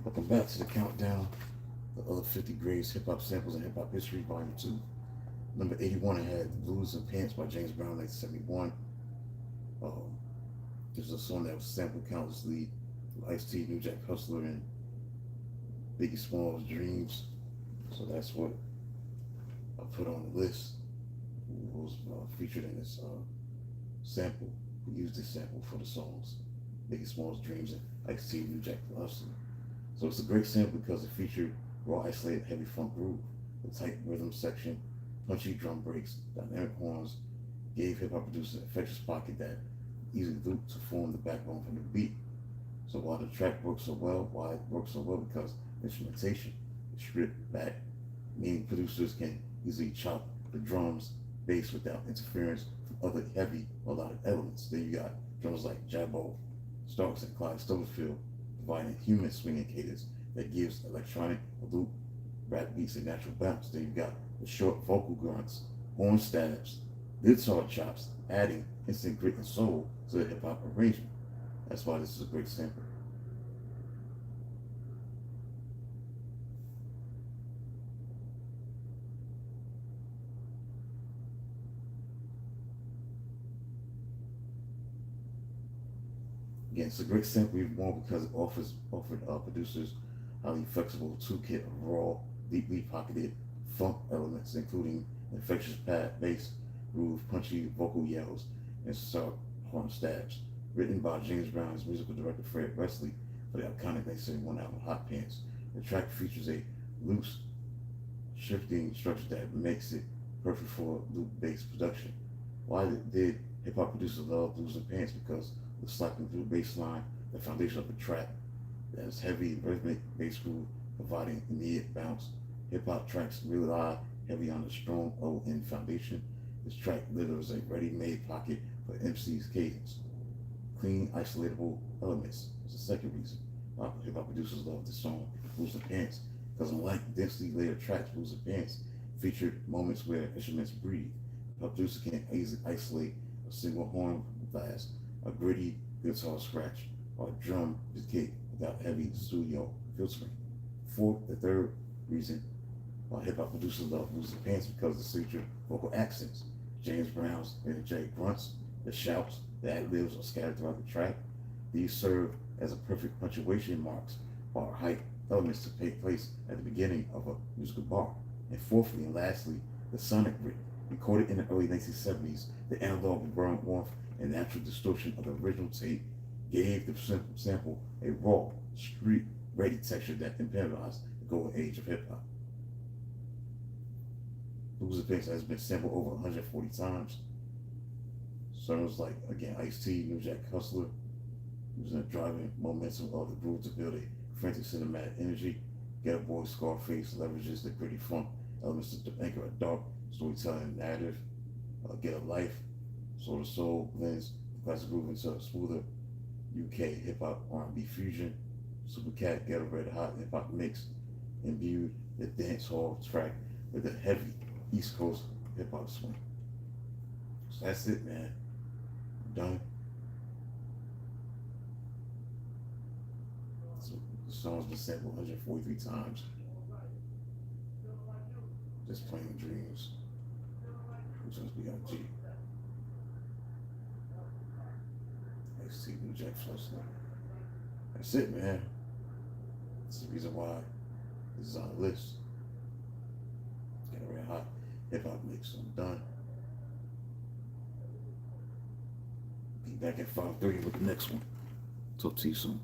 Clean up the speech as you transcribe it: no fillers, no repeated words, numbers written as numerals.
Welcome back to the countdown. The other 50 greatest hip hop samples in hip hop history, volume 2. Number 81, I had The Blues and Pants by James Brown, 1971. This was a song that was sampled countlessly from Ice-T, New Jack Hustler, and Biggie Smalls' Dreams. So that's what I put on the list. Who was featured in this sample. We used this sample for the songs Biggie Smalls' Dreams and Ice-T, New Jack Hustler. So it's a great sample because it featured raw, isolated, heavy funk groove, the tight rhythm section, punchy drum breaks, dynamic horns, gave hip hop producers an infectious pocket that easily looped to form the backbone for the beat. So why the track works so well? Why it works so well? Because instrumentation is stripped back, meaning producers can easily chop the drums, bass without interference from other heavy melodic elements. Then you got drums like Jabbo Starks and Clyde Stubblefield providing human swinging cadence that gives electronic, loop, rap beats a natural bounce. Then you got the short vocal grunts, horn stabs, guitar chops, adding instant grit and soul to the hip hop arrangement. That's why this is a great sample. Again, it's a great sample even more because it offered producers highly flexible toolkit of raw, deeply pocketed funk elements, including infectious pad, bass, groove, punchy vocal yells, and sharp horn stabs. Written by James Brown's musical director Fred Wesley for the iconic 1971 album Hot Pants, the track features a loose, shifting structure that makes it perfect for loop-based production. Why did hip-hop producers love Blues and Pants? Because the slapping through bass line, the foundation of the track, that is heavy rhythmic bass groove providing immediate bounce. Hip-hop tracks rely heavy on the strong O-N foundation. This track delivers a ready-made pocket for MC's cadence. Clean, isolatable elements is the second reason why hip-hop producers love this song, Blues and Pants, because unlike densely layered tracks, Blues and Pants featured moments where instruments breathe. Hip-hop producers can easily isolate a single horn blast, a gritty guitar scratch, or a drum kick without heavy studio filtering. The third reason why hip-hop producers love Blues and Pants because of the signature vocal accents. James Brown's energetic grunts, the shouts, the ad-libs are scattered throughout the track. These serve as a perfect punctuation marks or hype elements to take place at the beginning of a musical bar. And fourthly and lastly, the sonic grit. Recorded in the early 1970s, the analog warmth and natural distortion of the original tape gave the sample a raw, street-ready texture that epitomized the golden age of hip-hop. Blues and Pants has been sampled over 140 times. Songs like, again, Ice-T, New Jack Hustler, using the driving momentum of the groove to build a frantic cinematic energy. Geto Boy Scarface leverages the gritty funk elements to anchor a dark storytelling narrative. Get a Life, Soul to Soul blends the classic groove into a smoother UK hip-hop R&B fusion. Supercat, Ghetto Red Hot hip-hop mix imbued the dance hall track with a heavy East Coast hip-hop swing. So that's it, man. I'm done. So the song's been sampled 143 times. Just Plain Dreams. Which one's B.I.G.? Ice-T, New Jack Hustler. That's it, man. That's the reason why this is on the list. Get a red hot hip-hop mix. I'm done. Be back at 5:30 with the next one. Talk to you soon.